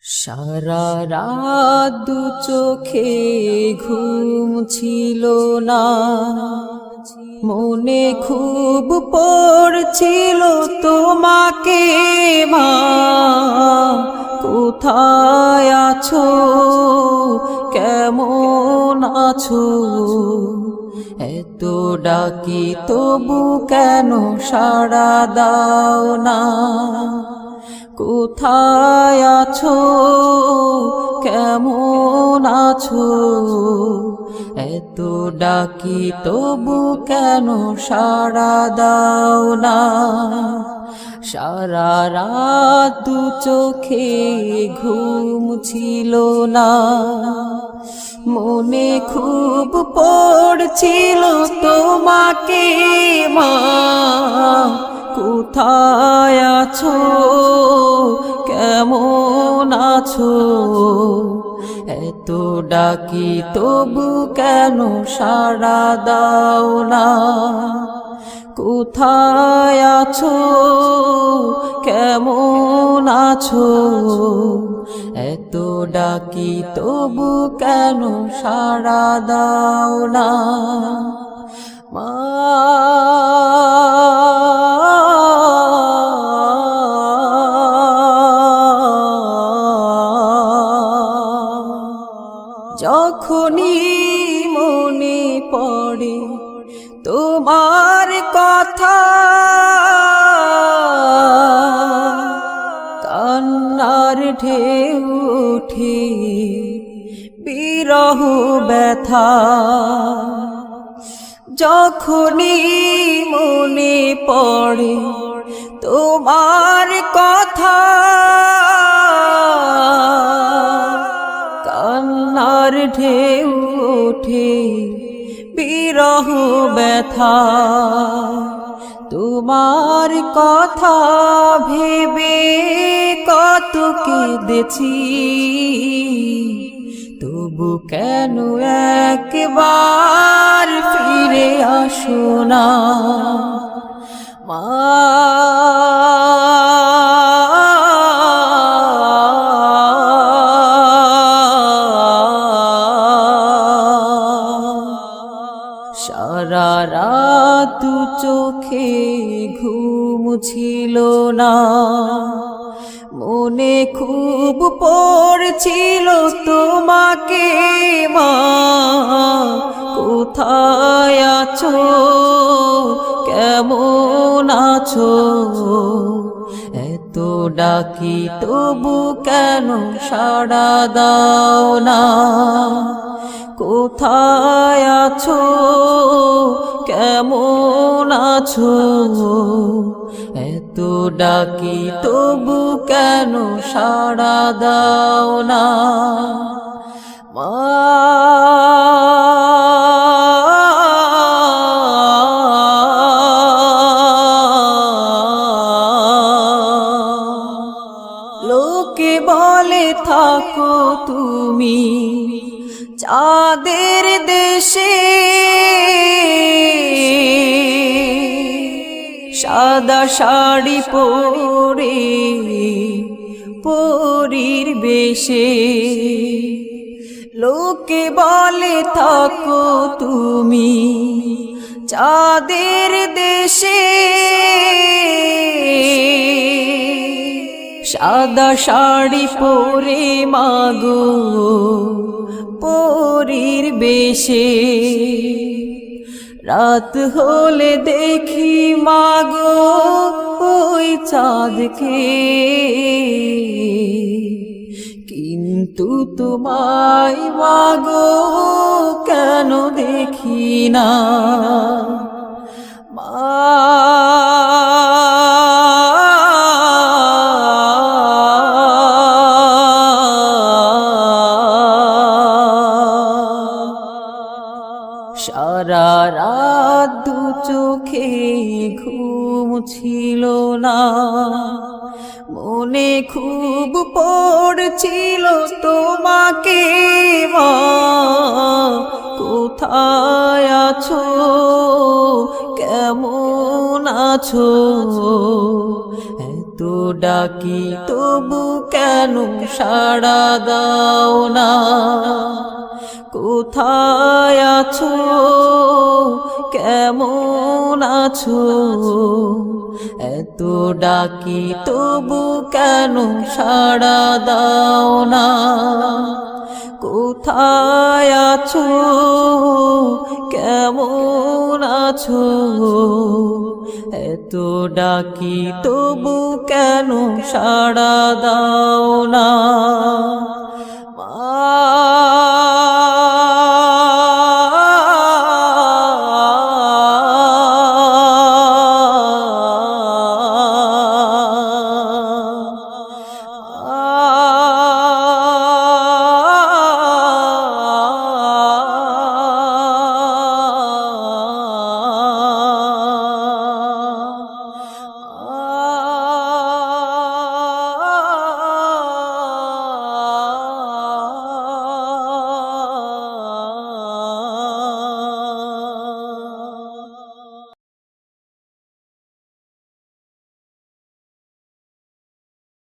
সারা রাত দু চোখে ঘুম ছিল না, মনে খুব পড়ছিল তোমাকে মা। কোথায় আছো, কেমন আছো? এত ডাকি তবু কেন সাড়া দাও না? কোথায় আছো, কেমন আছো? এত ডাকি তবু কেন সাড়া দাও না? সারা রাত দু চোখে ঘুম ছিল না, মনে খুব পড়ছিল তোমাকে মা। কোথায় আছো, কেমন আছো? এত ডাকি তবু কেন সাড়া দাও না? কোথায় আছো, কেমন আছো? এত ডাকি তবু কেন সাড়া দাও না মা? যখনই মনে পড়ে তোমার কথা, কান্নার ঢেউ ওঠে বিরহ ব্যথা। যখনই মনে পড়ে তোমার কথা, কান্নার ঢেউ ওঠে বিরহ ব্যথা। তোমার কথা ভেবে কত কেঁদেছি, তবু কেন একবার ফিরে আসো না মা? সারা রাত দু চোখে ঘুম ছিল না, মনে খুব পড়ছিল তোমাকে মা। কোথায় আছো, কেমন আছো? এত ডাকি তবু কেন সাড়া দাও না? কোথায় আছো, কেমন আছো? এত ডাকি তবু কেন সাড়া দাও না মা? লোকে বলে থাকো তুমি চাঁদের দেশে, সাদা শাড়ি পরে পরীর বেশে। লোকে বলে থাকো তুমি চাঁদের দেশে, সাদা শাড়ি পরে মাগো পরীর বেশে। রাত হলে দেখি মাগো ওই চাঁদকে, কিন্তু তোমায় মাগো কেন দেখি না মা? সারা রাত দু চোখে ঘুম ছিল না, মনে খুব পড়ছিল তোমাকে মা। কোথায় আছো, কেমন আছো? এত ডাকি তবু কেন সাড়া দাও না কোথায় আছো কেমন আছো এত ডাকি তবু কেন সাড়া দাও না কোথায় আছো কেমন আছো এত ডাকি তবু কেন সাড়া দাও না